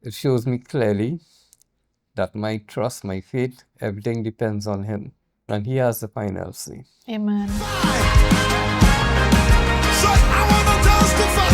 It shows me clearly that my trust, my faith, everything depends on Him. And He has the final say. Amen. So I wanna testify.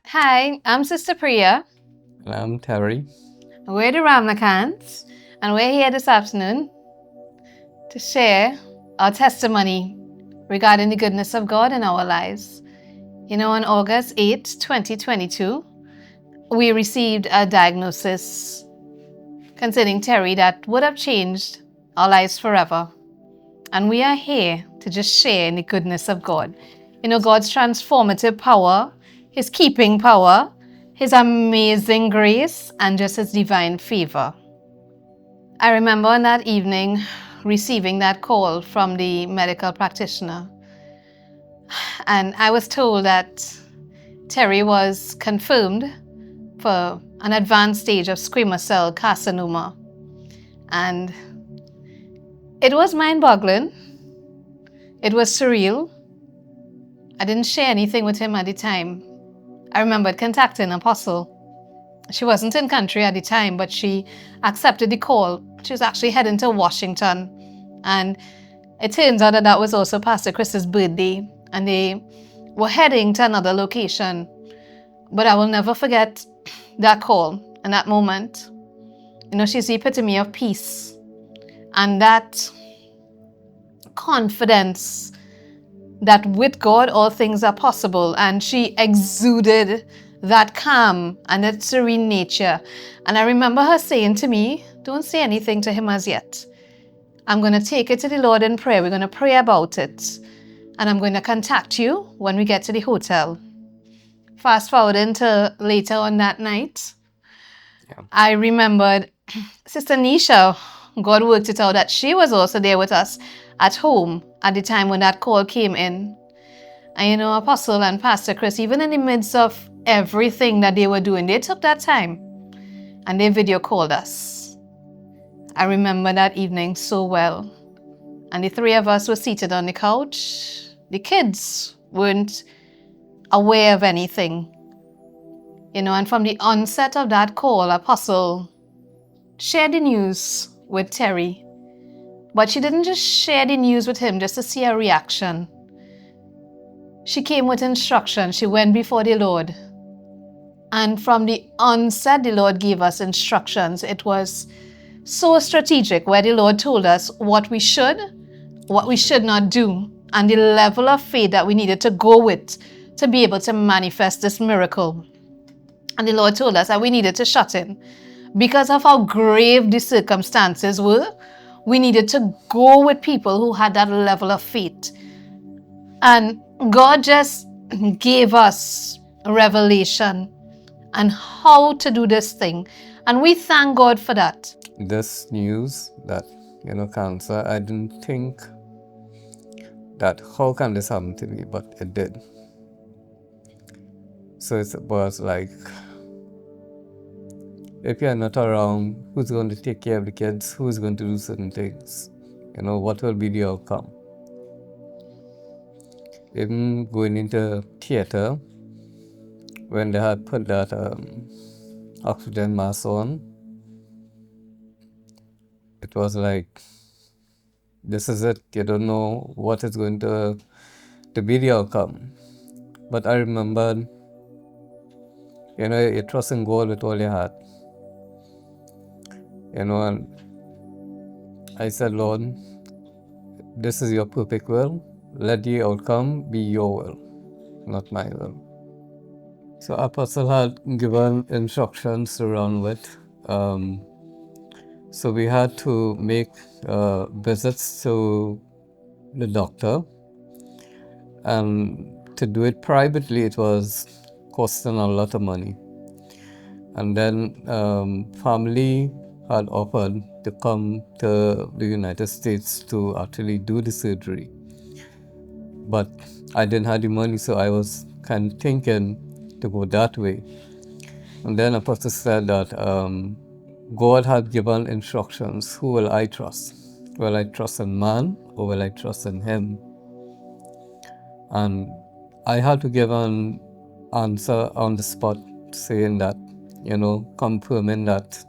Hi, I'm Sister Priya. And I'm Terry. We're the Ramlakhans, and we're here this afternoon to share our testimony regarding the goodness of God in our lives. You know, on August 8, 2022, we received a diagnosis concerning Terry that would have changed our lives forever. And we are here to just share in the goodness of God. You know, God's transformative power, His keeping power, His amazing grace, and just His divine favor. I remember on that evening receiving that call from the medical practitioner. And I was told that Terry was confirmed for an advanced stage of squamous cell carcinoma. And it was mind-boggling. It was surreal. I didn't share anything with him at the time. I remembered contacting Apostle. She wasn't in country at the time, but she accepted the call. She was actually heading to Washington. And it turns out that that was also Pastor Chris's birthday. And they were heading to another location. But I will never forget that call and that moment. You know, she's the epitome of peace. And that confidence that with God all things are possible, and she exuded that calm and that serene nature. And I remember her saying to me, don't say anything to him as yet. I'm going to take it to the Lord in prayer. We're going to pray about it. And I'm going to contact you when we get to the hotel. Fast forward into later on that night, I remembered Sister Nisha, God worked it out that she was also there with us at home at the time when that call came in. And you know, Apostle and Pastor Chris, even in the midst of everything that they were doing, they took that time and they video called us. I remember that evening so well. And the three of us were seated on the couch. The kids weren't aware of anything. You know, and from the onset of that call, Apostle shared the news with Terry. But she didn't just share the news with him just to see a reaction. She came with instruction. She went before the Lord. And from the onset, the Lord gave us instructions. It was so strategic, where the Lord told us what we should not do, and the level of faith that we needed to go with to be able to manifest this miracle. And the Lord told us that we needed to shut in. Because of how grave the circumstances were, we needed to go with people who had that level of faith. And God just gave us revelation on how to do this thing. And we thank God for that. This news that, cancer, I didn't think that how can this happen to me, but it did. So it was like, if you're not around, who's going to take care of the kids? Who's going to do certain things? What will be the outcome? Even going into theater, when they had put that oxygen mask on, it was like, this is it. You don't know what is going to be the outcome. But I remembered, you trust in God with all your heart. And I said, Lord, this is your perfect will. Let the outcome be your will, not my will. So Apostle had given instructions to run with. So we had to make visits to the doctor. And to do it privately, it was costing a lot of money. And then family had offered to come to the United States to actually do the surgery. But I didn't have the money, so I was kind of thinking to go that way. And then Apostle said that God had given instructions, who will I trust? Will I trust in man or will I trust in him? And I had to give an answer on the spot, saying that, confirming that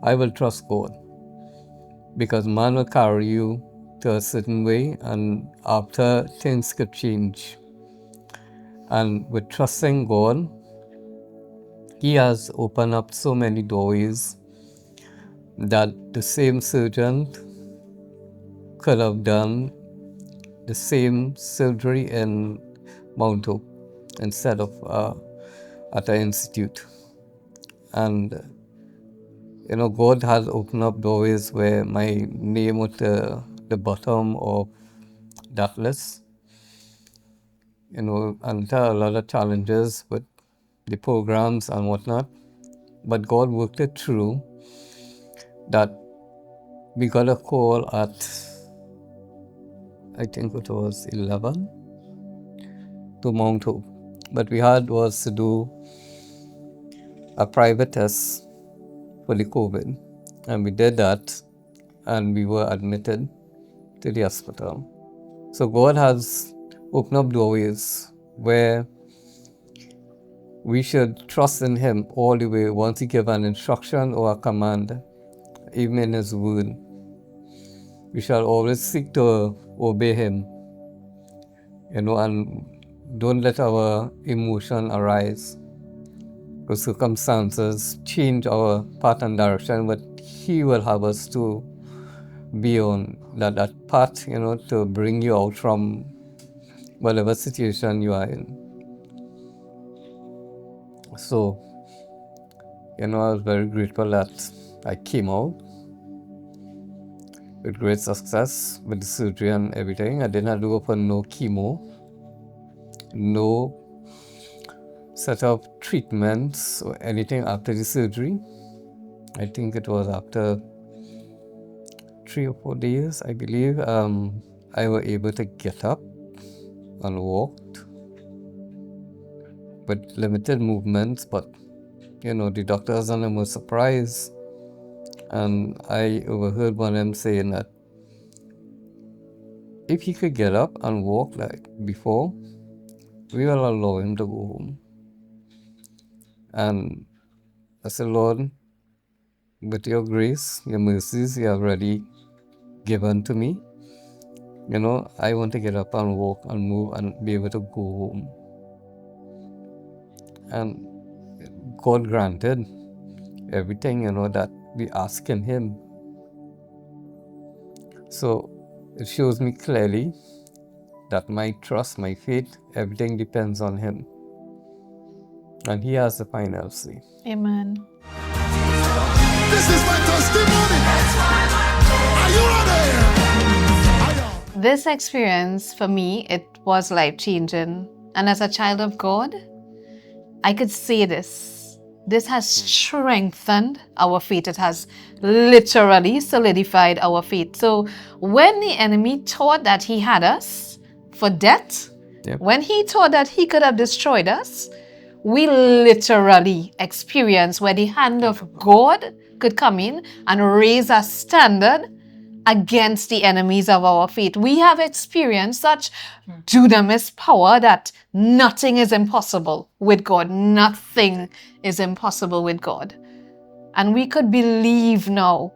I will trust God, because man will carry you to a certain way, and after things could change. And with trusting God, He has opened up so many doorways that the same surgeon could have done the same surgery in Mount Hope instead of at an institute. And God has opened up doorways where my name was the bottom of that list. And there are a lot of challenges with the programs and whatnot. But God worked it through that we got a call at, I think it was 11 to Mount Hope. But we had was to do a private test for the COVID. And we did that, and we were admitted to the hospital. So God has opened up doorways where we should trust in Him all the way. Once He gives an instruction or a command, even in His word, we shall always seek to obey Him, and don't let our emotion arise. Because circumstances change our path and direction, but He will have us to be on that path, to bring you out from whatever situation you are in. So, I was very grateful that I came out with great success with the surgery and everything. I didn't have to go for no chemo, no set of treatments or anything after the surgery. I think it was after 3 or 4 days, I believe, I was able to get up and walked with limited movements, but the doctors and them were surprised, and I overheard one of them saying that if he could get up and walk like before, we will allow him to go home. And I said, Lord, with your grace, your mercies, you have already given to me. I want to get up and walk and move and be able to go home. And God granted everything, that we ask in Him. So it shows me clearly that my trust, my faith, everything depends on Him. And He has the final say. Amen. This is my testimony. Are you ready? This experience for me, it was life-changing. And as a child of God, I could say this. This has strengthened our faith. It has literally solidified our faith. So when the enemy thought that he had us for death, Yep. when he thought that he could have destroyed us, we literally experienced where the hand of God could come in and raise a standard against the enemies of our faith. We have experienced such dunamis power that nothing is impossible with God. Nothing is impossible with God. And we could believe now,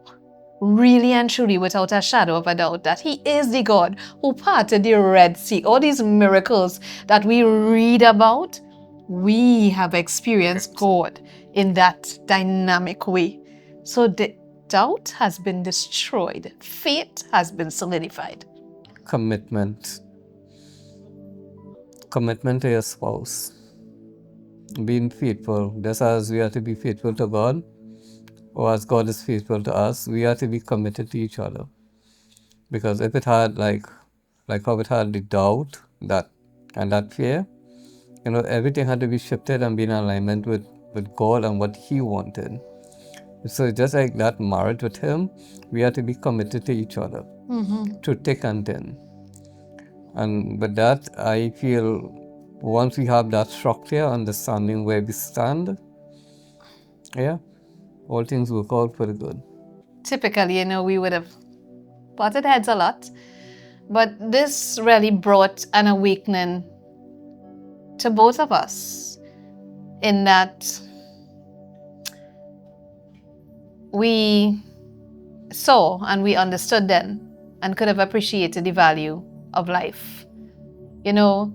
really and truly, without a shadow of a doubt, that He is the God who parted the Red Sea. All these miracles that we read about, we have experienced God in that dynamic way. So the doubt has been destroyed. Faith has been solidified. Commitment to your spouse, being faithful. Just as we are to be faithful to God, or as God is faithful to us, we are to be committed to each other. Because if it had like how it had the doubt and that fear, everything had to be shifted and be in alignment with God and what He wanted. So just like that marriage with Him, we are to be committed to each other, to thick and thin. And with that, I feel once we have that structure, understanding where we stand, all things work out for the good. Typically, we would have butted heads a lot. But this really brought an awakening to both of us, in that we saw and we understood then and could have appreciated the value of life. You know,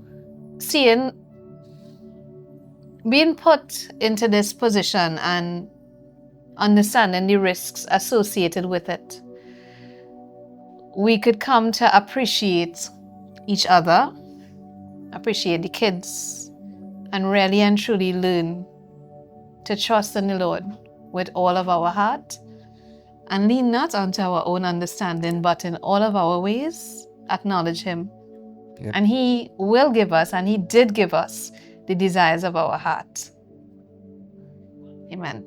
being put into this position and understanding the risks associated with it, we could come to appreciate each other, appreciate the kids, and really and truly learn to trust in the Lord with all of our heart and lean not unto our own understanding, but in all of our ways acknowledge Him. Yep. And He will give us, and He did give us, the desires of our heart. Amen.